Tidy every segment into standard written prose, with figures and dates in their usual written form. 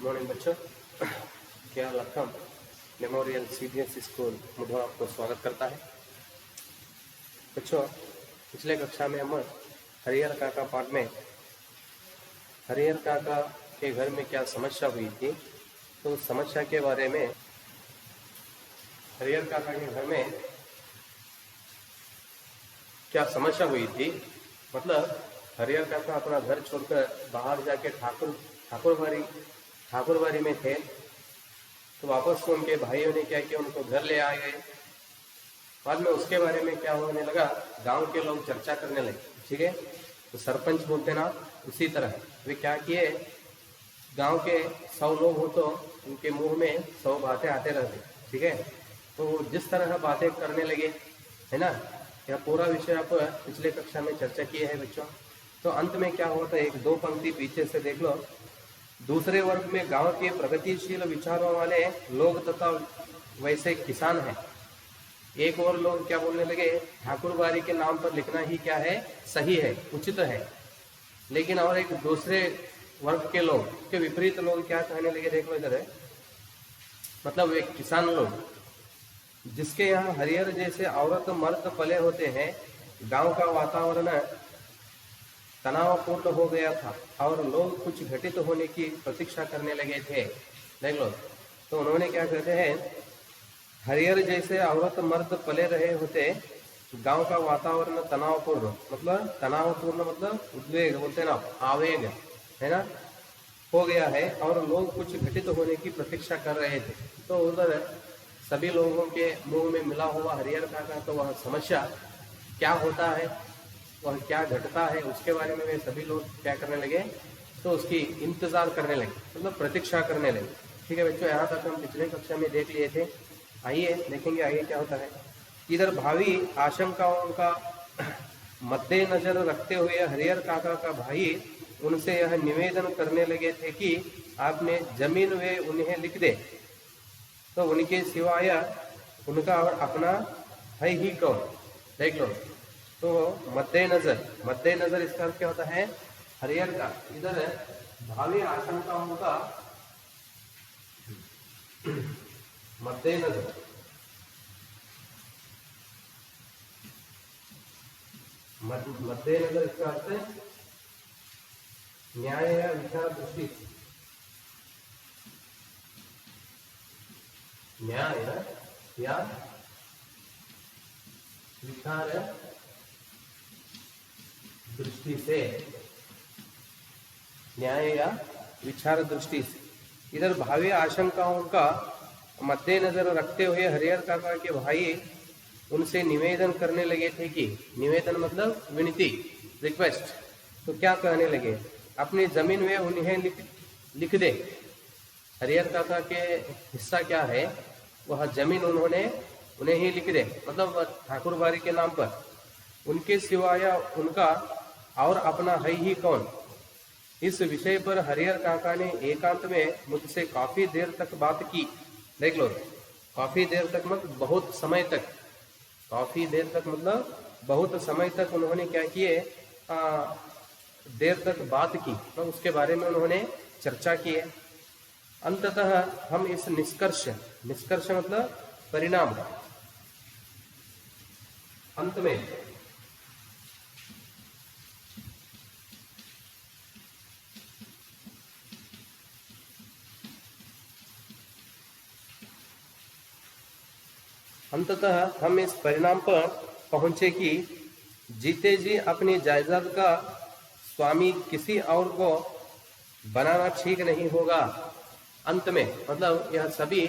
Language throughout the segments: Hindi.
मॉर्निंग बच्चों, क्या लखम मेमोरियल सीबीएसई स्कूल मुझे आपको स्वागत करता है। बच्चों, पिछले कक्षा में हम हरिहर काका पाठ में हरिहर काका के घर में क्या समस्या हुई थी, तो उस समस्या के बारे में हरिहर काका के घर में क्या समस्या हुई थी, मतलब हरिहर काका अपना घर छोड़कर बाहर जाके ठाकुरबाड़ी में थे, तो वापस को उनके भाइयों ने क्या किया, उनको घर ले आए गए। बाद में उसके बारे में क्या होने लगा, गांव के लोग चर्चा करने लगे। ठीक है, तो सरपंच बोलते ना, उसी तरह वे क्या किए, गांव के 100 लोग हो तो उनके मुंह में 100 बातें आते रहते। ठीक है, तो जिस तरह बातें करने लगे, है ना, यह पूरा विषय आप पिछले कक्षा में चर्चा किए है बच्चों। तो अंत में क्या होता है, एक दो पंक्ति पीछे से देख लो। दूसरे वर्ग में गांव के प्रगतिशील विचारों वाले लोग तथा वैसे किसान हैं। एक और लोग क्या बोलने लगे, ठाकुरबाड़ी के नाम पर लिखना ही क्या है, सही है, उचित है। लेकिन और एक दूसरे वर्ग के लोग के विपरीत लोग क्या कहने लगे, देख लो इधर है, मतलब एक किसान लोग जिसके यहाँ हरिहर जैसे औरत मर्द पले होते हैं, गांव का वातावरण तनावपूर्ण हो गया था और लोग कुछ घटित होने की प्रतीक्षा करने लगे थे। देख लो, तो उन्होंने क्या कहते हैं, हरिहर जैसे औरत मर्द पले रहे होते, गांव का वातावरण तनावपूर्ण मतलब उद्वेग बोलते ना, आवेग है ना, हो गया है और लोग कुछ घटित होने की प्रतीक्षा कर रहे थे। तो उधर सभी लोगों के मुंह में मिला हुआ हरिहर काका, तो वह समस्या क्या होता है, वह क्या घटता है, उसके बारे में वे सभी लोग क्या करने लगे, तो उसकी इंतजार करने लगे, मतलब प्रतीक्षा करने लगे। ठीक है बच्चों, यहाँ तक हम पिछले कक्षा में देख लिए थे। आइए देखेंगे आगे क्या होता है। इधर भावी आशंकाओं का मद्देनजर रखते हुए हरिहर काका का भाई उनसे यह निवेदन करने लगे थे कि आपने जमीन वे उन्हें लिख दे, तो उनके सिवाय उनका और अपना है ही कौन। देख लो, तो मद्देनजर इसका अर्थ क्या होता है, हरिहर का इधर भावी आशंकाओं का मद्देनजर इसका अर्थ है न्याय या विचार दृष्टि, न्याय या विचार दृष्टि से, न्याय या विचार दृष्टि से इधर भावी आशंकाओं का मद्देनजर रखते हुए हरिहर काका के भाई उनसे निवेदन करने लगे थे कि, निवेदन मतलब विनती, रिक्वेस्ट, तो क्या कहने लगे, अपनी जमीन वे उन्हें लिख दे। हरिहर काका के हिस्सा क्या है, वह जमीन उन्हें ही लिख दे, मतलब ठाकुरबाड़ी के नाम पर, उनके सिवाय उनका और अपना है ही कौन। इस विषय पर हरिहर काका ने एकांत में मुझसे काफी देर तक बात की। देख लो, काफी देर तक मतलब बहुत समय तक, काफी देर तक मतलब बहुत समय तक उन्होंने क्या किए, देर तक बात की, तो उसके बारे में उन्होंने चर्चा की है। अंततः हम इस निष्कर्ष मतलब परिणाम, अंत में अंततः हम इस परिणाम पर पहुंचे कि जीते जी अपनी जायदाद का स्वामी किसी और को बनाना ठीक नहीं होगा। अंत में मतलब यह सभी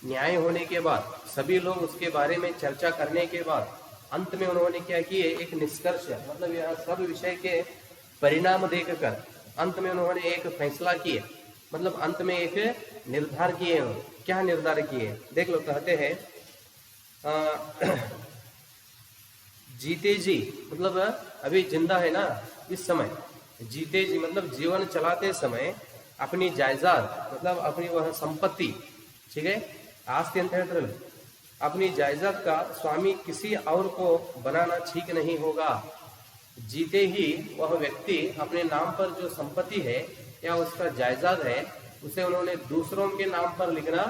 न्याय होने के बाद, सभी लोग उसके बारे में चर्चा करने के बाद अंत में उन्होंने क्या किए, एक निष्कर्ष, मतलब यह सब विषय के परिणाम देखकर अंत में उन्होंने एक फैसला किए, मतलब अंत में एक निर्धार किए। क्या निर्धार किए, देख लो, कहते हैं जीते जी मतलब अभी जिंदा है ना इस समय, जीते जी मतलब जीवन चलाते समय अपनी जायदाद मतलब अपनी वह संपत्ति, ठीक है, आस्ति ಅಂತ ಹೇಳ್ತಾರಲ್ಲ, अपनी जायदाद का स्वामी किसी और को बनाना ठीक नहीं होगा। जीते ही वह व्यक्ति अपने नाम पर जो संपत्ति है या उसका जायदाद है उसे उन्होंने दूसरों के नाम पर लिखना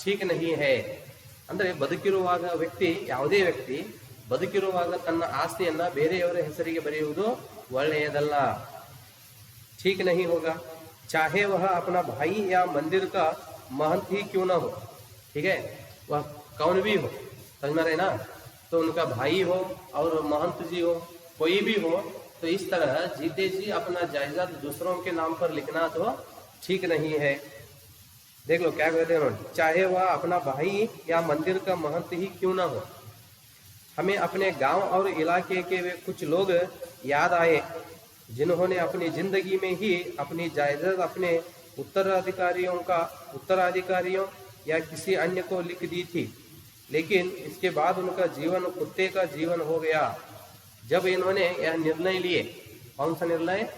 ठीक नहीं है। ಅಂದ್ರೆ ಬದುಕಿರುವಾಗ ವ್ಯಕ್ತಿ, ಯಾವುದೇ ವ್ಯಕ್ತಿ ಬದುಕಿರುವಾಗ ತನ್ನ ಆಸ್ತಿಯನ್ನ ಬೇರೆಯವರ ಹೆಸರಿಗೆ ಬರೆಯುವುದು ಒಳ್ಳೆಯದಲ್ಲ। ठीक नहीं होगा, चाहे वह अपना भाई या मंदिर का महंत ही क्यों ना हो। ठीक है, वह कौन भी हो, समझ में रहे ना। तो उनका भाई हो और महंत जी हो, कोई भी हो, तो इस तरह जीते जी अपना जायदाद दूसरों के नाम पर लिखना तो ठीक नहीं है। देख लो क्या कहते हैं उन्होंने, चाहे वह अपना भाई या मंदिर का महंत ही क्यों ना हो। हमें अपने गांव और इलाके के वे कुछ लोग याद आए जिन्होंने अपनी जिंदगी में ही अपनी जायदाद अपने उत्तराधिकारियों या किसी अन्य को लिख दी थी, लेकिन इसके बाद उनका जीवन कुत्ते का जीवन हो गया। जब इन्होंने यह निर्णय लिए, कौन सा निर्णय,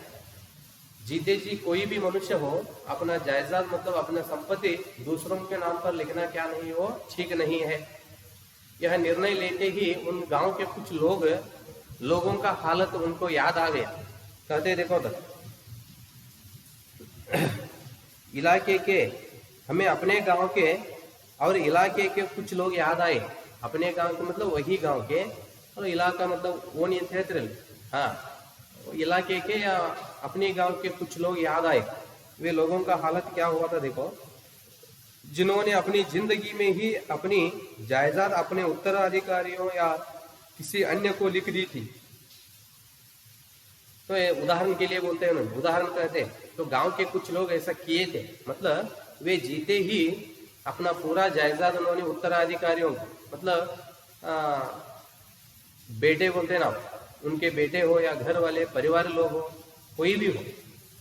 जीते जी कोई भी मनुष्य हो अपना जायदाद मतलब अपना संपत्ति दूसरों के नाम पर लिखना क्या नहीं हो, ठीक नहीं है। यह निर्णय लेते ही उन गांव के कुछ लोगों का हालत उनको याद आ गया। कहते देखो तो इलाके के, हमें अपने गांव के और इलाके के कुछ लोग याद आए। अपने गांव के मतलब वही गांव के, और इलाका मतलब वो नहीं थे, हाँ, इलाके के या अपने गांव के कुछ लोग याद आए। वे लोगों का हालत क्या हुआ था देखो, जिन्होंने अपनी जिंदगी में ही अपनी जायदाद अपने उत्तराधिकारियों या किसी अन्य को लिख दी थी। तो ये उदाहरण के लिए बोलते हैं उन्होंने, उदाहरण कहते हैं। तो गांव के कुछ लोग ऐसा किए थे, मतलब वे जीते ही अपना पूरा जायदाद उन्होंने उत्तराधिकारियों को, मतलब बेटे बोलते हैं ना, उनके बेटे हो या घर वाले परिवार लोग हो, कोई भी हो,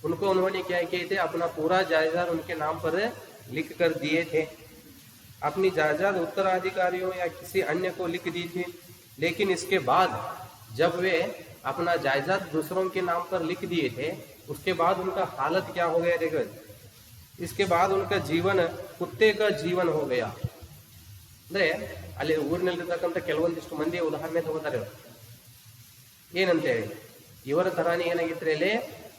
उनको उन्होंने क्या किए थे, अपना पूरा जायदाद उनके नाम पर लिख कर दिए थे। अपनी जायदाद उत्तराधिकारियों या किसी अन्य को लिख दी थी, लेकिन इसके बाद जब वे अपना जायदाद दूसरों के नाम पर लिख दिए थे, उसके बाद उनका हालत क्या हो गया देखो, इसके बाद उनका जीवन कुत्ते का जीवन हो गया। ಅಂದ್ರೆ ಅಲ್ಲಿ ಊರಿನಲ್ಲಿರ್ತಕ್ಕಂಥ ಕೆಲವೊಂದಿಷ್ಟು ಮಂದಿ ಉದಾಹರಣೆ ತಗೋತಾರೆ ಅವರು, ಏನಂತೇಳಿ ಇವರ ತರಾನೇ ಏನಾಗಿದ್ರೆ ಅಲ್ಲಿ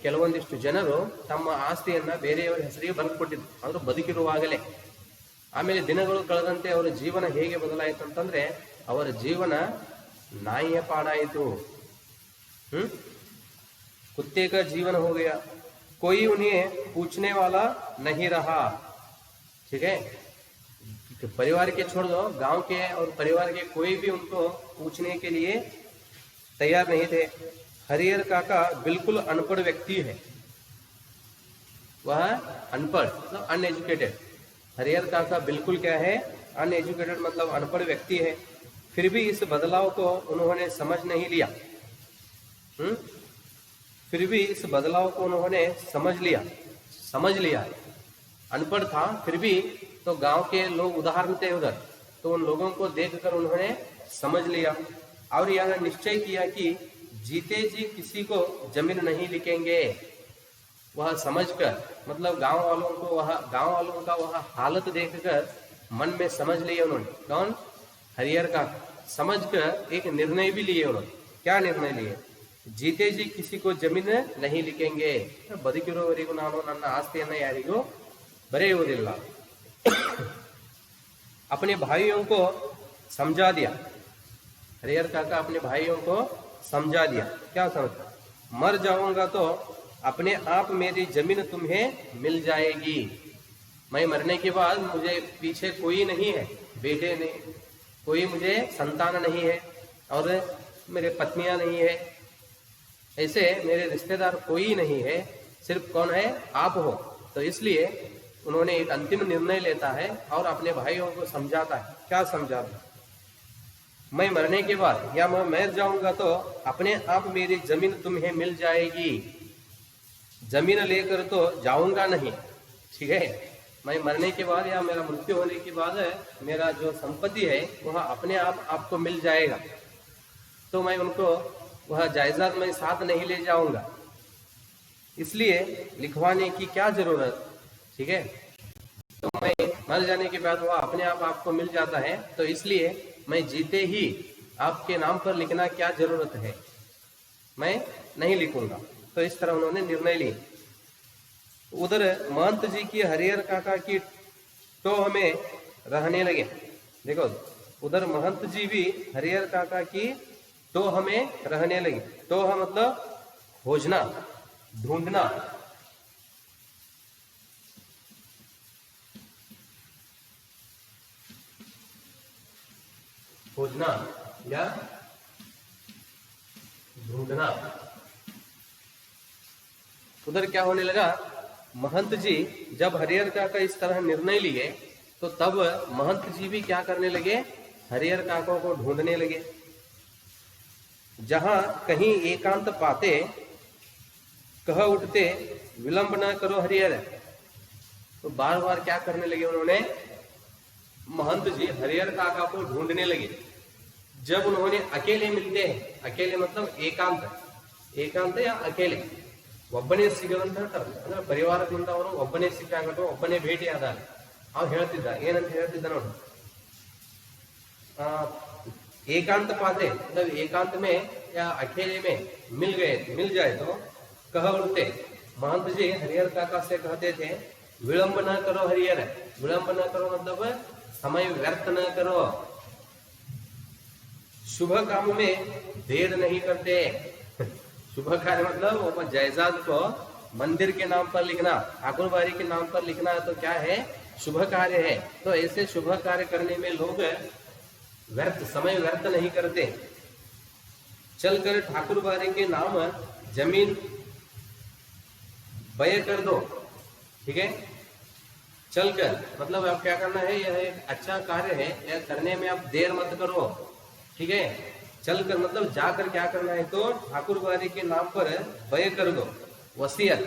ಕೆಲವೊಂದಿಷ್ಟು ಜನರು ತಮ್ಮ ಆಸ್ತಿಯನ್ನ ಬೇರೆಯವರ ಹೆಸರಿಗೆ ಬರ್ಕೊಟ್ಟಿದ್ರು, ಅವರು ಬದುಕಿರುವಾಗಲೇ। ಆಮೇಲೆ ದಿನಗಳು ಕಳೆದಂತೆ ಅವರ ಜೀವನ ಹೇಗೆ ಬದಲಾಯಿತು ಅಂತಂದ್ರೆ, ಅವರ ಜೀವನ ನಾಯಿಯ ಪಾಡಾಯಿತು। कुत्ते का जीवन हो गया, कोई उन्हें पूछने वाला नहीं रहा। ठीक है, परिवार के छोड़ दो, गांव के और परिवार के कोई भी उनको पूछने के लिए तैयार नहीं थे। हरिहर काका बिल्कुल अनपढ़ व्यक्ति है, वह अनपढ़ मतलब अनएजुकेटेड। हरिहर काका बिल्कुल क्या है, अनएजुकेटेड मतलब अनपढ़ व्यक्ति है। फिर भी इस बदलाव को उन्होंने समझ नहीं लिया। फिर भी इस बदलाव को उन्होंने समझ लिया। अनपढ़ था फिर भी, तो गांव के लोग उदाहरण थे उधर, तो उन लोगों को देखकर उन्होंने समझ लिया और यह निश्चय किया कि जीते जी किसी को जमीन नहीं लिखेंगे। वह समझकर मतलब गांव वालों का वह हालत देखकर मन में समझ लिया उन्होंने। कौन, हरिहर का समझकर एक निर्णय भी लिए उन्होंने। क्या निर्णय लिए, जीते जी किसी को जमीन नहीं लिखेंगे, ಬದುಕಿರುವವರೆಗೂ ನಾನು ನನ್ನ ಆಸ್ತಿಯನ್ನು ಯಾರಿಗೂ ಬರೆಯುವುದಿಲ್ಲ। अपने भाइयों को समझा दिया, हरिहर काका अपने भाइयों को समझा दिया। क्या समझा, मर जाऊंगा तो अपने आप मेरी जमीन तुम्हें मिल जाएगी। मैं मरने के बाद मुझे पीछे कोई नहीं है, बेटे नहीं, कोई मुझे संतान नहीं है और मेरे पत्नियां नहीं है, ऐसे मेरे रिश्तेदार कोई नहीं है, सिर्फ कौन है, आप हो। तो इसलिए उन्होंने एक अंतिम निर्णय लेता है और अपने भाइयों को समझाता है। क्या समझाता, मैं मरने के बाद या मैं मर जाऊंगा तो अपने आप मेरी जमीन तुम्हें मिल जाएगी, जमीन लेकर तो जाऊंगा नहीं। ठीक है, मैं मरने के बाद या मेरा मृत्यु होने के बाद मेरा जो संपत्ति है वह अपने आप आपको मिल जाएगा, तो मैं उनको वह जायदाद में साथ नहीं ले जाऊंगा, इसलिए लिखवाने की क्या जरूरत। ठीक है, तो मैं मर जाने के बाद वह अपने आप आपको मिल जाता है, तो इसलिए मैं जीते ही आपके नाम पर लिखना क्या जरूरत है, मैं नहीं लिखूंगा। तो इस तरह उन्होंने निर्णय लिए। उधर महंत जी की हरिहर काका की तो हमें रहने लगे। देखो उधर महंत जी भी हरिहर काका की तो हमें रहने लगे। तो हम मतलब खोजना, ढूंढना। खोजना या ढूंढना। उधर क्या होने लगा, महंत जी जब हरिहर काका इस तरह निर्णय लिए तो तब महंत जी भी क्या करने लगे, हरिहर काका को ढूंढने लगे। जहां कहीं एकांत पाते कह उठते विलंब न करो हरिहर। तो बार बार क्या करने लगे उन्होंने, महंत जी हरिहर काका को ढूंढने लगे। जब उन्होंने अकेले मिलते हैं, अकेले मतलब एकांत, एकांत या अकेले ಒಬ್ಬನೇ ಸಿಗುವಂತ ಅಂದ್ರೆ ಪರಿವಾರದಿಂದ ಅವರು ಒಬ್ಬನೇ ಸಿಕ್ಕಾಗಟ್ಟು ಒಬ್ಬನೇ ಭೇಟಿಯಾದಾಗ ಅವ್ರು ಹೇಳ್ತಿದ್ದ, ಏನಂತ ಹೇಳ್ತಿದ್ದ ನೋಡಿ, एकांत पाते मतलब एकांत में या अकेले में मिल जाए तो कह उठते। महंत जी हरिहर काका से कहते थे विलंब न करो हरिहर। विलंब न करो मतलब समय व्यर्थ न करो, शुभ काम में देर नहीं करते। शुभ कार्य मतलब वो जायदाद को मंदिर के नाम पर लिखना, ठाकुर बाड़ी के नाम पर लिखना तो क्या है, शुभ कार्य है। तो ऐसे शुभ कार्य करने में लोग व्यर्थ, समय व्यर्थ नहीं करते। चलकर ठाकुर बाड़ी के नाम जमीन बय कर दो। ठीक है, चलकर मतलब आप क्या करना है, यह एक अच्छा कार्य है, यह करने में आप देर मत करो। ठीक है, चलकर मतलब जाकर क्या करना है, तो ठाकुर बाड़ी के नाम पर बय कर दो। वसीयत,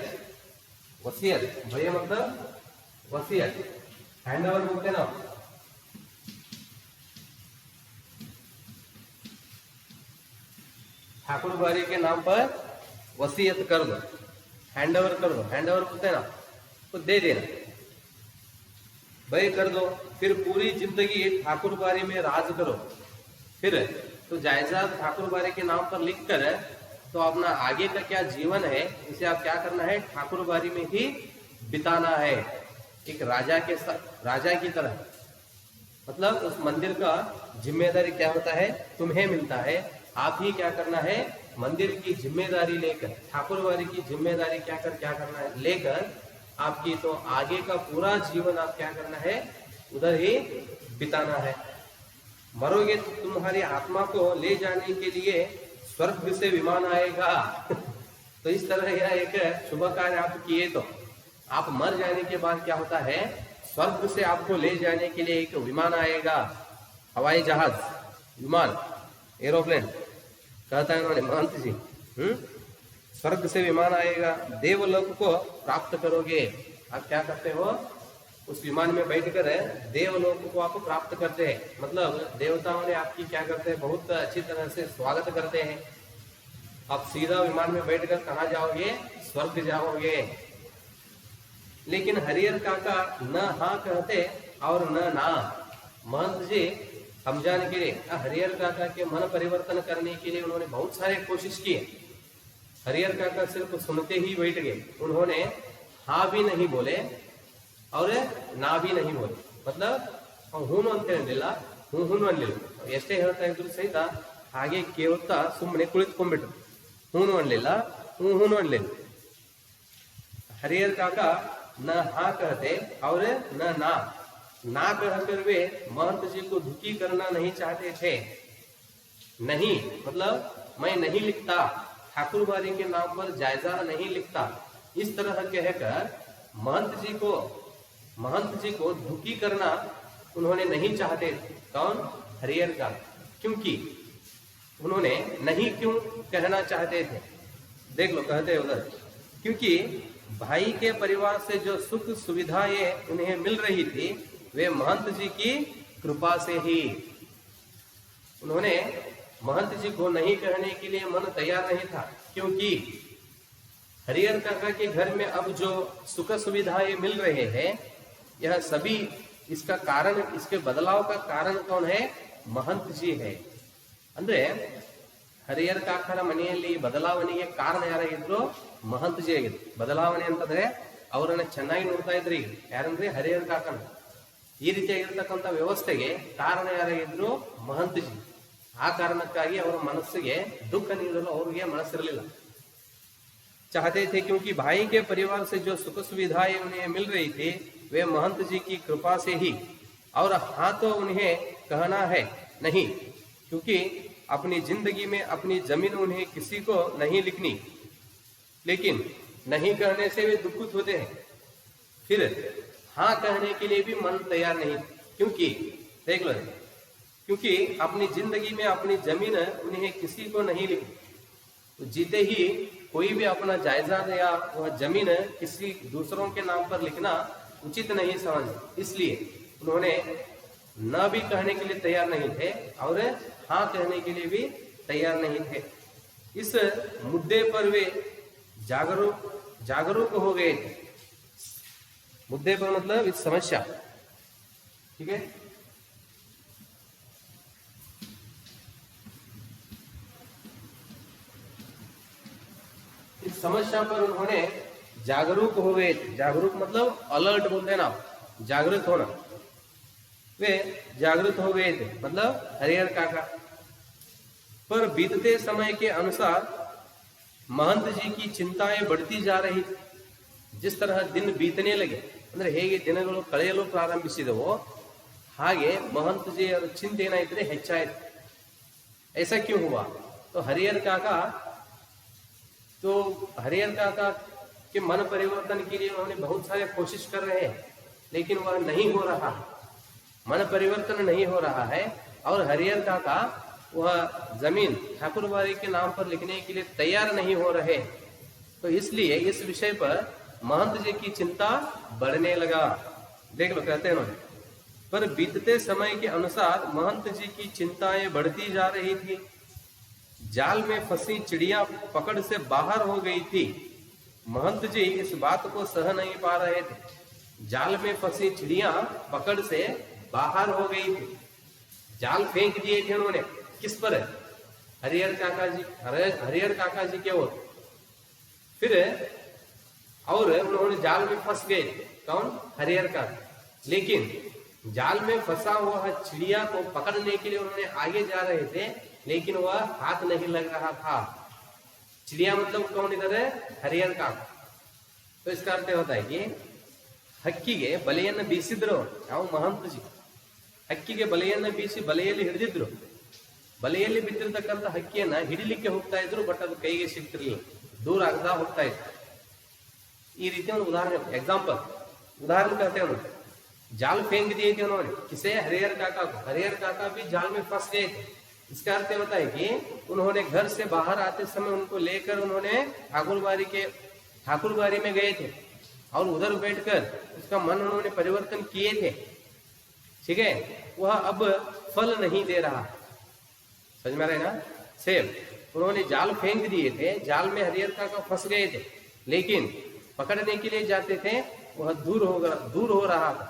वसीयत भय मतलब वसीयत, हैंड ओवर बोलते ना। ठाकुर बाड़ी के नाम पर वसीयत कर दो, हैंड ओवर कर दो। हैंड ओवर बोलते ना, तो दे देना, बय कर दो। फिर पूरी जिंदगी ठाकुर बाड़ी में राज करो। फिर तो जायदाद ठाकुर बाड़ी के नाम पर लिखकर तो अपना आगे का क्या जीवन है इसे आप क्या करना है, ठाकुर बाड़ी में ही बिताना है, एक राजा के साथ, राजा की तरह। मतलब उस मंदिर का जिम्मेदारी क्या होता है, तुम्हें मिलता है। आप ही क्या करना है, मंदिर की जिम्मेदारी लेकर, ठाकुर बाड़ी की जिम्मेदारी क्या करना है लेकर, आपकी तो आगे का पूरा जीवन आप क्या करना है, उधर ही बिताना है। मरोगे तो तुम्हारी आत्मा को ले जाने के लिए स्वर्ग से विमान आएगा। तो इस तरह यह एक शुभ कार्य आप किए तो आप मर जाने के बाद क्या होता है, स्वर्ग से आपको ले जाने के लिए एक विमान आएगा, हवाई जहाज, विमान, एरोप्लेन, कहता है उन्होंने महंत जी। स्वर्ग से विमान आएगा, देवलोक को प्राप्त करोगे। आप क्या करते हो, उस विमान में बैठकर देवलोक को आप प्राप्त करते हैं। मतलब देवताओं ने आपकी क्या करते हैं, बहुत अच्छी तरह से स्वागत करते हैं। आप सीधा विमान में बैठकर कहाँ जाओगे, स्वर्ग जाओगे। लेकिन हरिहर काका न हाँ कहते और न ना। महंत जी समझाने के लिए, हरिहर काका के मन परिवर्तन करने के लिए उन्होंने बहुत सारे कोशिश किए। हरिहर काका सिर्फ सुनते ही बैठ गए, उन्होंने हाँ भी नहीं बोले और ನಾ भी नहीं बोले। मतलब ಹೂನು ಅಂತ ಹೇಳಿಲ್ಲ, ಹೂನು ಅನ್ಲಿಲ್ಲ, ಎಷ್ಟೇ ಹೇಳ್ತಾ ಇದ್ರು ಸಹಿತ ಹಾಗೆ ಕೇಳುತ್ತಾ ಸುಮ್ಮನೆ ಕುಳಿತುಕೊಂಡ್ಬಿಟ್ರು, ಹೂನು ಅನ್ಲಿಲ್ಲ, ಹೂನು ಅನ್ಲಿಲ್ಲ। हरिहर काका न हाँ कहते और न ना कहकर वे महंत जी को दुखी करना नहीं चाहते थे। नहीं मतलब मैं नहीं लिखता, ठाकुर बाड़ी के नाम पर जायजा नहीं लिखता, इस तरह कहकर महंत जी को दुखी करना उन्होंने नहीं चाहते। कौन, हरिहर का। क्योंकि उन्होंने नहीं क्यों कहना चाहते थे, देख लो कहते उधर, क्योंकि भाई के परिवार से जो सुख सुविधाएं उन्हें मिल रही थी वे महंत जी की कृपा से ही। उन्होंने महंत जी को नहीं कहने के लिए मन तैयार नहीं था, क्योंकि हरिहर काका के घर में अब जो सुख सुविधाएं मिल रहे हैं यह सभी, इसका कारण, इसके बदलाव का कारण कौन है, महंत जी है। ಅಂದ್ರೆ ಹರಿಹರ ಕಾಕರ ಮನೆಯಲ್ಲಿ ಬದಲಾವಣೆಗೆ ಕಾರಣ ಯಾರಾಗಿದ್ರು, महंत जी ಆಗಿದ್ರು। ಬದಲಾವಣೆ ಅಂತಂದ್ರೆ ಅವರನ್ನ ಚೆನ್ನಾಗಿ ನೋಡ್ತಾ ಇದ್ರಿ. ಯಾರಂದ್ರೆ ಹರಿಹರ ಕಾಕನ. ಈ ರೀತಿಯಾಗಿರ್ತಕ್ಕಂಥ ವ್ಯವಸ್ಥೆಗೆ ಕಾರಣ ಯಾರಾಗಿದ್ರು? महंत जी. ಆ ಕಾರಣಕ್ಕಾಗಿ ಅವರ ಮನಸ್ಸಿಗೆ ದುಃಖ ನೀಡಲು ಅವರಿಗೆ ಮನಸ್ಸಿರಲಿಲ್ಲ. चाहते थे क्योंकि भाई के परिवार से जो सुख सुविधाएं उन्हें मिल रही थी वे महंत जी की कृपा से ही, और हाँ तो उन्हें कहना है नहीं, क्योंकि अपनी जिंदगी में अपनी जमीन उन्हें किसी को नहीं लिखनी, लेकिन नहीं कहने से वे दुखित होते हैं. फिर हाँ कहने के लिए भी मन तैयार नहीं, क्योंकि देख लो, क्योंकि अपनी जिंदगी में अपनी जमीन उन्हें किसी को नहीं लिखनी. तो जीते ही कोई भी अपना जायदाद या वह जमीन किसी दूसरों के नाम पर लिखना उचित नहीं समझ, इसलिए उन्होंने न भी कहने के लिए तैयार नहीं थे और हाँ कहने के लिए भी तैयार नहीं थे. इस मुद्दे पर वे जागरूक हो गए थे. मुद्दे पर मतलब इस समस्या, ठीक है. इस समस्या पर उन्होंने जागरूक हो गए. जागरूक मतलब अलर्ट बोलते हैं ना, जागृत होना. वे जागृत हो गए थे, मतलब हरिहर काका. पर बीतते समय के अनुसार महंत जी की चिंताएं बढ़ती जा रही थी. जिस तरह दिन बीतने लगे, ಅಂದ್ರೆ ಹೇಗೆ ದಿನಗಳು ಕಳೆಯಲು ಪ್ರಾರಂಭಿಸಿದವೋ ಹಾಗೆ महंत जी ಅವರ ಚಿಂತೆ ಏನಾಯಿತು ಹೆಚ್ಚಾಯಿತು. ऐसा क्यों हुआ? तो हरिहर काका के मन परिवर्तन के लिए उन्होंने बहुत सारे कोशिश कर रहे हैं, लेकिन वह नहीं हो रहा. मन परिवर्तन नहीं हो रहा है और हरिहर काका वह जमीन ठाकुरबाड़ी के नाम पर लिखने के लिए तैयार नहीं हो रहे. तो इसलिए इस विषय पर महंत जी की चिंता बढ़ने लगा. देख लो, कहते हैं उन्होंने, पर बीतते समय के अनुसार महंत जी की चिंताएं बढ़ती जा रही थी. जाल में फंसी चिड़िया पकड़ से बाहर हो गई थी. महंत जी इस बात को सह नहीं पा रहे थे. जाल में फंसी चिड़िया पकड़ से बाहर हो गई थी. जाल फेंक दिए थे उन्होंने. किस पर? हरिहर काका जी के ओर. फिर और उन्होंने जाल में फंस गए. कौन? हरिहर काका. लेकिन जाल में फंसा हुआ चिड़िया को पकड़ने के लिए उन्होंने आगे जा रहे थे, लेकिन वह हाथ नहीं लग रहा था. चिड़िया मतलब कौन इधर है? हरिहर काका. तो इसका अर्थ होता है कि ಹಕ್ಕಿಗೆ ಬಲೆಯನ್ನು ಬೀಸಿದ್ರು ಯಾವ महंत जी. ಹಕ್ಕಿಗೆ ಬಲೆಯನ್ನು ಬೀಸಿ ಬಲೆಯಲ್ಲಿ ಹಿಡಿದಿದ್ರು. ಬಲೆಯಲ್ಲಿ ಬಿದ್ದಿರತಕ್ಕಂಥ ಹಕ್ಕಿಯನ್ನ ಹಿಡಿಲಿಕ್ಕೆ ಹೋಗ್ತಾ ಇದ್ರು, ಬಟ್ ಅದು ಕೈಗೆ ಸಿಗ್ತಿರ್ಲಿಲ್ಲ, दूर ಆಗದ ಹೋಗ್ತಾ ಇತ್ತು. ಈ ರೀತಿ ಒಂದು ಉದಾಹರಣೆ, एग्जांपल उदाहरण कहते हैं. जाल फेंक दिए थे उन्होंने. किसे? हरिहर काका को. हरिहर काका भी जाल में फंस गए थे. इसका अर्थ होता है कि उन्होंने घर से बाहर आते समय उनको लेकर उन्होंने ठाकुरबाड़ी में गए थे और उधर बैठकर उसका मन उन्होंने परिवर्तन किए थे. ठीक है. वह अब फल नहीं दे रहा. समझ में आ रहा है ना? सेम उन्होंने जाल फेंक दिए थे, जाल में हरिहर काका फंस गए थे, लेकिन पकड़ने के लिए जाते थे, वह दूर हो रहा था.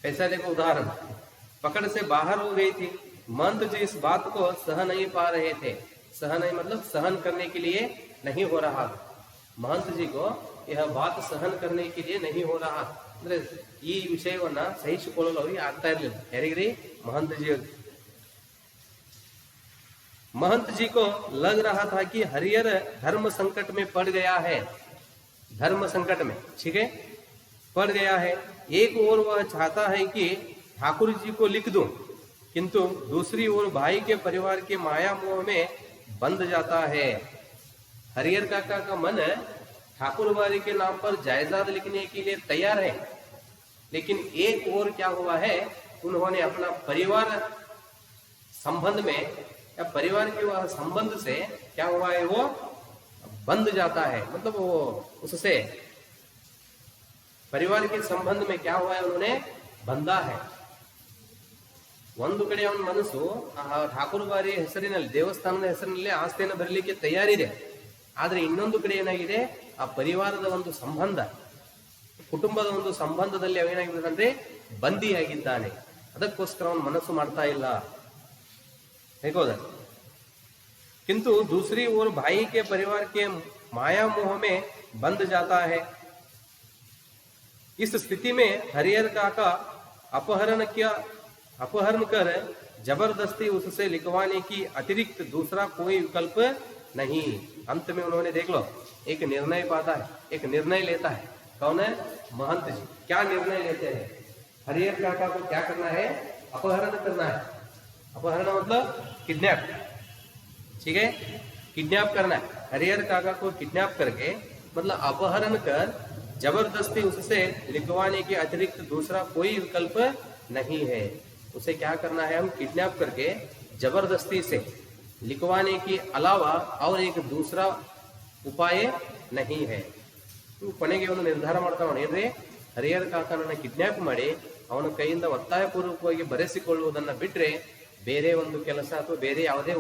ऐसा देखो उदाहरण, पकड़ से बाहर हो गई थी. महंत जी इस बात को सह नहीं पा रहे थे. सह नहीं मतलब सहन करने के लिए नहीं हो रहा. महंत जी को यह बात सहन करने के लिए नहीं हो रहा. ಅಂದ್ರೆ ಈ ವಿಷಯವನ್ನ ಸಹಿಸಿಕೊಳ್ಳಲು ಅವರಿಗೆ ಆಗ್ತಾ ಇರಲಿಲ್ಲ. ಯಾರಿಗ್ರಿ? महंत जी. महंत जी को लग रहा था कि हरिहर धर्म संकट में पड़ गया है. धर्म संकट में, ठीक है, पड़ गया है. एक ओर वह चाहता है कि ठाकुर जी को लिख दूं, किंतु दूसरी ओर भाई के परिवार के माया मोह में बंध जाता है. हरिहर काका का मन ठाकुरबाड़ी के नाम पर जायदाद लिखने के लिए तैयार है, लेकिन एक ओर क्या हुआ है, उन्होंने अपना परिवार संबंध में या परिवार के वह संबंध से क्या हुआ है, वो बंध जाता है. मतलब वो उससे परिवार के संबंध में क्या हुआ है, उन्होंने बंधा है. ಒಂದು ಕಡೆ ಅವನ ಮನಸ್ಸು ಠಾಕುರಬಾಡಿ ಹೆಸರಿನಲ್ಲಿ, ದೇವಸ್ಥಾನದ ಹೆಸರಿನಲ್ಲಿ ಆಸ್ತಿಯನ್ನು ಬರಲಿಕ್ಕೆ ತಯಾರಿದೆ. ಆದ್ರೆ ಇನ್ನೊಂದು ಕಡೆ ಏನಾಗಿದೆ, ಆ ಪರಿವಾರದ ಒಂದು ಸಂಬಂಧ, ಕುಟುಂಬದ ಒಂದು ಸಂಬಂಧದಲ್ಲಿ ಅವೇನಾಗಿದೆ ಅಂದ್ರೆ ಬಂದಿಯಾಗಿದ್ದಾನೆ. ಅದಕ್ಕೋಸ್ಕರ ಅವನ ಮನಸ್ಸು ಮಾಡ್ತಾ ಇಲ್ಲ. ಹೇಗೋದ. किंतु दूसरी ओर भाई के परिवार के माया मोह में बंध जाता है। इस स्थिति में हरिहर काका अपहरण कर जबरदस्ती उससे लिखवाने की अतिरिक्त दूसरा कोई विकल्प नहीं। अंत में उन्होंने देख लो एक निर्णय पाता है, एक निर्णय लेता है। कौन है? महंत जी। क्या निर्णय लेते हैं? हरिहर काका को क्या करना है? अपहरण करना है। अपहरण मतलब किडनैप, ठीक है, किडनैप करना है। हरिहर काका को किडनैप करके मतलब अपहरण कर जबरदस्ती उससे लिखवाने के अतिरिक्त दूसरा कोई विकल्प नहीं है। उसे क्या करना है? हम किडनैप करके जबरदस्ती से लिखवाने के अलावा और एक दूसरा उपाय नहीं है। ಕೊನೆಗೆ ಒಂದು ನಿರ್ಧಾರ ಮಾಡ್ತಾನೆ, ಏನ್ರಿ, ಹರಿಹರ ಕಾಕನನ್ನ ಕಿಡ್ನಾಪ್ ಮಾಡಿ ಅವನ ಕೈಯಿಂದ ಒತ್ತಾಯಪೂರ್ವಕವಾಗಿ ಬರೆಸಿಕೊಳ್ಳುವುದನ್ನ ಬಿಟ್ರೆ ಬೇರೆ ಒಂದು ಕೆಲಸ ಅಥವಾ ಬೇರೆ ಯಾವುದೇ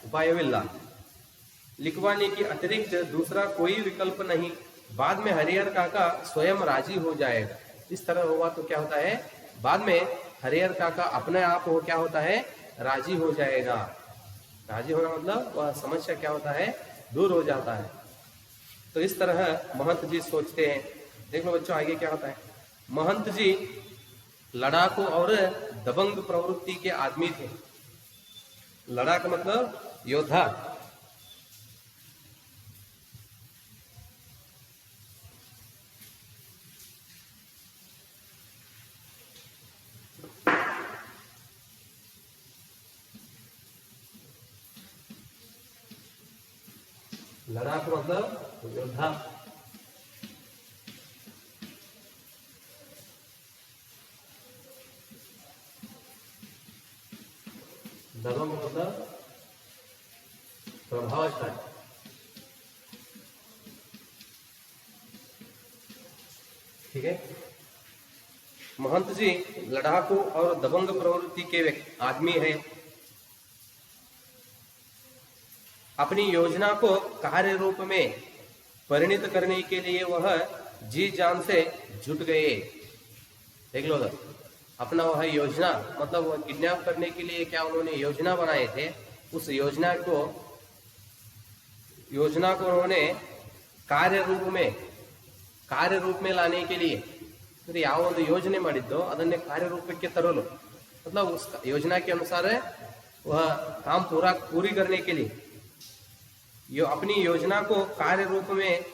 उपायविಲ್ಲ। लिखवाने की अतिरिक्त दूसरा कोई विकल्प नहीं। बाद में हरिहर काका स्वयं राजी हो जाएगा। इस तरह हुआ तो क्या होता है? बाद में हरिहर काका अपने आप हो क्या होता है? राजी हो जाएगा। राजी होना मतलब वह समस्या क्या होता है? दूर हो जाता है। तो इस तरह महंत जी सोचते हैं। देख लो बच्चों आगे क्या होता है। महंत जी लड़ाकू और दबंग प्रवृत्ति के आदमी थे। लड़ाक मतलब योद्धा, लड़ाकू मतलब योद्धा। दबंग मतलब प्रभावशाली। ठीक है। महंत जी लड़ाकू और दबंग प्रवृत्ति के आदमी है। अपनी योजना को कार्य रूप में परिणित करने के लिए वह जी जान से जुट गए। देख लो अपना वह योजना मतलब वह किडनैप करने के लिए क्या उन्होंने योजना बनाए थे, उस योजना को उन्होंने कार्य रूप में लाने के लिए ಯಾವ ಒಂದು ಯೋಜನೆ ಮಾಡಿದ್ದೋ ಅದನ್ನೇ ಕಾರ್ಯರೂಪಕ್ಕೆ ತರಲು मतलब उस योजना के अनुसार वह काम पूरी करने के लिए अपनी योजना को कार्य रूप में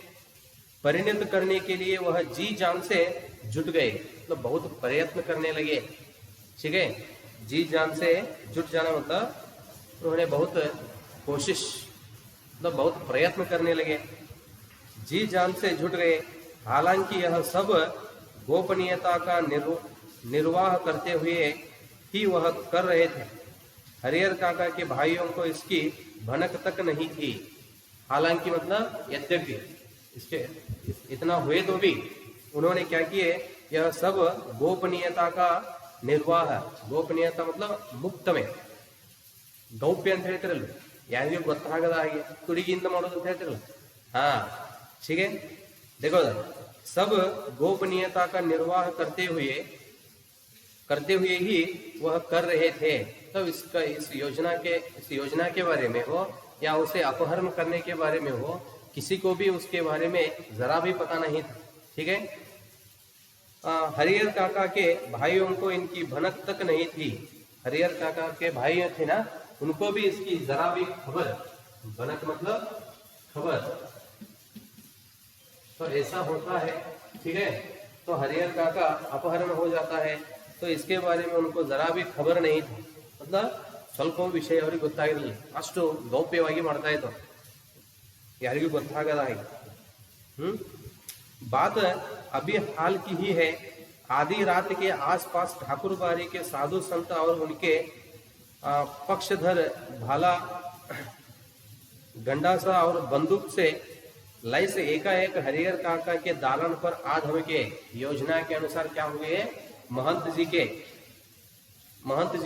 परिणत करने के लिए वह जी जान से जुट गए। मतलब बहुत प्रयत्न करने लगे। ठीक है। जी जान से जुट जाना मतलब उन्होंने बहुत कोशिश मतलब बहुत प्रयत्न करने लगे। जी जान से जुट गए। हालांकि यह सब गोपनीयता का निर्वाह करते हुए ही वह कर रहे थे। हरिहर काका के भाइयों को इसकी भनक तक नहीं थी। हालांकि मतलब यद्यपि इसके इतना हुए तो भी उन्होंने क्या किए? यह सब गोपनीयता का निर्वाह। गोपनीयता मतलब मुक्त में ಗೌಪ್ಯ ಅಂತ ಹೇಳ್ತಿರಲ್ಲ, ಯಾರಿಗೂ ಗೊತ್ತಾಗದ ಹಾಗೆ ತುಡಿಗಿಂದ ಮಾಡೋದು ಅಂತ ಹೇಳ್ತಿರಲ್ಲ। हाँ ठीक है। देखो सब गोपनीयता का निर्वाह करते हुए ही वह कर रहे थे। तब इसका इस योजना के बारे में हो या उसे अपहरण करने के बारे में हो, किसी को भी उसके बारे में जरा भी पता नहीं था। ठीक है। हरिहर काका के भाइयों को इनकी भनक तक नहीं थी। हरिहर काका के भाई थे ना, उनको भी इसकी जरा भी खबर, भनक मतलब खबर। तो ऐसा होता है। ठीक है। तो हरिहर काका अपहरण हो जाता है तो इसके बारे में उनको जरा भी खबर नहीं था। मतलब ಸ್ವಲ್ಪ ವಿಷಯ ಅವರಿಗೆ ಗೊತ್ತಾಗಿರಲಿಲ್ಲ, ಅಷ್ಟು ಗೌಪ್ಯವಾಗಿ ಮಾಡ್ತಾ ಇತ್ತು, ಯಾರಿಗೂ ಗೊತ್ತಾಗದ ಹಾಗೆ। बात अभी हाल की ही है। आधी रात के आसपास ठाकुरबाड़ी के साधु संत और उनके पक्षधर भाला गंडासा और बंदूक से लैस एकाएक हरिहर काका के दालन पर आ धमके। योजना के अनुसार क्या हुए? महंत जी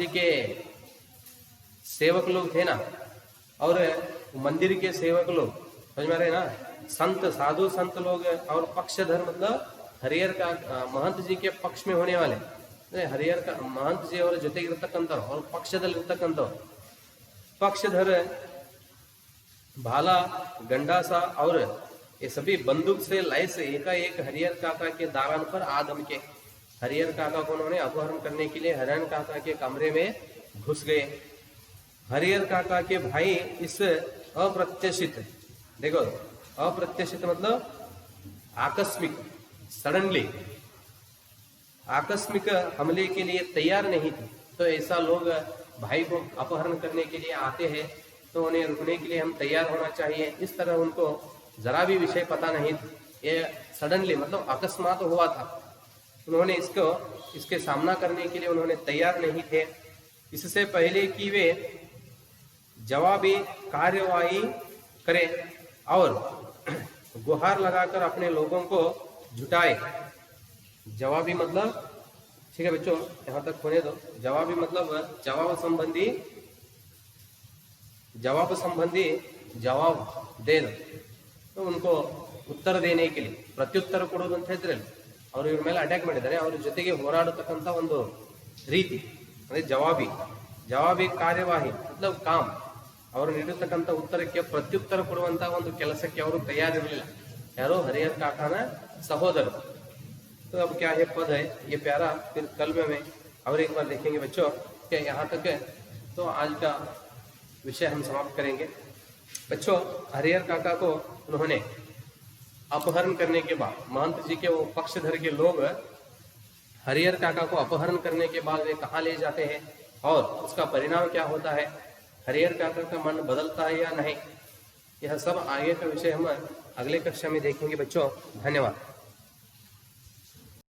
के सेवक लोग थे ना, और मंदिर के सेवक लोग, समझ में आ रहे ना, संत साधु संत लोग और पक्षधर मतलब हरिहर का महंत जी के पक्ष में होने वाले, हरिहर का महंत जी और ಜೊತೆಗಿರತಕ್ಕಂತವರು और ಪಕ್ಷದಲ್ಲಿರತಕ್ಕಂತವರು पक्षधर भाला गंडासा और ये सभी बंदूक से लैस एकाएक हरिहर काका के दालान पर आ धमके। हरिहर काका को उन्होंने अपहरण करने के लिए हरिहर काका के कमरे में घुस गए। हरिहर काका के भाई इस अप्रत्याशित, देखो अप्रत्याशित मतलब आकस्मिक, सडनली आकस्मिक हमले के लिए तैयार नहीं थे। तो ऐसा लोग भाई को अपहरण करने के लिए आते हैं तो उन्हें रुकने के लिए हम तैयार होना चाहिए। इस तरह उनको जरा भी विषय पता नहीं था, ये सडनली मतलब अकस्मात हुआ था। उन्होंने इसके सामना करने के लिए उन्होंने तैयार नहीं थे। इससे पहले कि वे जवाबी कार्यवाही करें और गुहार लगाकर अपने लोगों को जुटाए। जवाबी मतलब, ठीक है बच्चों यहाँ तक होने दो। जवाबी मतलब जवाब संबंधी जवाब दे दो, तो उनको ಉತ್ತರ देने के लिए ಪ್ರತ್ಯುತ್ತರ ಕೊಡೋದು ಅಂತ ಹೇಳಿದ್ರಲ್ಲ, ಅವರು ಇವ್ರ ಮೇಲೆ ಅಟ್ಯಾಕ್ ಮಾಡಿದ್ದಾರೆ, ಅವ್ರ ಜೊತೆಗೆ ಹೋರಾಡತಕ್ಕಂಥ ಒಂದು ರೀತಿ ಅಂದ್ರೆ ಜವಾಬಿ ಕಾರ್ಯವಾಹಿ मतलब काम, ಅವರು ನೀಡಿರ್ತಕ್ಕಂಥ ಉತ್ತರಕ್ಕೆ ಪ್ರತ್ಯುತ್ತರ ಕೊಡುವಂತ ಒಂದು ಕೆಲಸಕ್ಕೆ ಅವರು ತಯಾರಿರಲಿಲ್ಲ। ಯಾರೋ हरिहर काकाನ सहोदर। तो अब क्या है पद है ये प्यारा, फिर कल में और एक बार देखेंगे बच्चों। क्या यहाँ तक है तो आज का विषय हम समाप्त करेंगे। बच्चों हरिहर काका को उन्होंने अपहरण करने के बाद, महंत जी के वो पक्षधर के लोग हरिहर काका को अपहरण करने के बाद वे कहाँ ले जाते हैं और उसका परिणाम क्या होता है, हरिहर काका का मन बदलता है या नहीं, यह सब आगे का विषय हम अगले कक्षा में देखेंगे बच्चों। धन्यवाद।